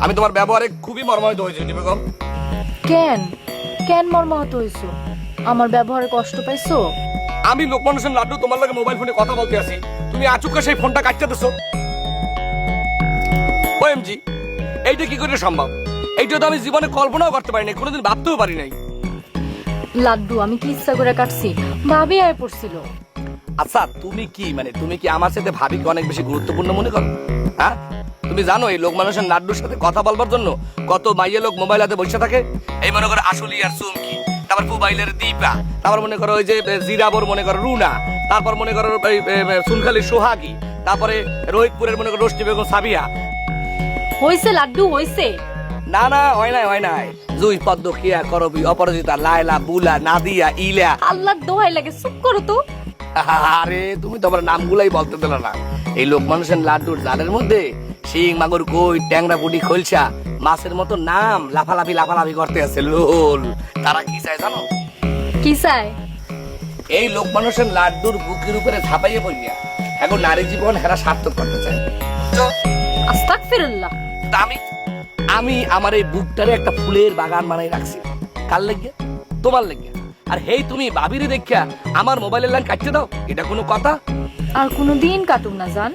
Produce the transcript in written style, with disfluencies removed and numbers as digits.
আমি তোমার ব্যবহারে খুবই মর্মাহত হয়েছি বেগম। কেন কেন মর্মাহত হইছো? আমার ব্যবহারে কষ্ট পাইছো? আমি লোকমান হোসেন লাড্ডু তোমার লগে মোবাইল ফোনে কথা বলতে আছি, তুমি আচুকা সেই ফোনটা কাটতে দিছো। ওএমজি, এইটা কি করে সম্ভব? এইটা তো আমি জীবনে কল্পনাও করতে পারি নাই, কোনোদিন ভাবতেও পারি নাই। লাড্ডু আমি কি ইচ্ছা করে কাটছি? ভাবি আয় পড়ছিল। আচ্ছা তুমি কি তুমি কি আমার সাথে ভাবিকে অনেক বেশি গুরুত্বপূর্ণ মনে করো? হ্যাঁ, তুমি জানো এই লোক মানুষের লাড্ডুর সাথে কথা বলবার জন্য কত মাইয়া লোক মোবাইল হাতে বসে থাকে? এই মনে করো আসলি আর চুমকি, তারপর মোবাইলের দীপা, তারপর মনে করো ওই যে জিরাবর মনে করো রুনা, তারপর মনে করো সুনখালি সোহাগী, তারপরে রোহিতপুরের মনে করো রোশনি বেগম সাবিয়া। হইছে লাড্ডু হইছে। না না, হয় নাই। জুই, পদ্ম, কিয়া, করবি, অপরাজিতা, লায়লা, বুলা, নাদিয়া, ইলা। আল্লাহর দোহাই লাগে, চুপ করো তো। আরে তুমি তো আমার নামগুলাই বলতে দিল না। এই লোক মানুষের লাড্ডুর জালের মধ্যে শিং, মাগুর, কই, ট্যাংরা, পুটি, খলসা, মাছের মতো নাম লাফালাফি করতে আছে লোল। তারা কি চায় জানো? কি চাই? এই লোক মানুষের লাড্ডুর বুকের উপরে ঝাঁপাইয়ে পড়িয়া এখন নারী জীবন হেরা সার্থক করতে চায়। তো আস্তাগফিরুল্লাহ। তা আমি আমার এই বুকটারে একটা ফুলের বাগান বানাই রাখছি। কার লেগে? তোমার লেগে। আর হেই তুমি ভাবিরে দেখা আমার মোবাইলের লাইন কাটতে দাও, এটা কোনো কথা? আর কোনোদিন কাটুক না জান।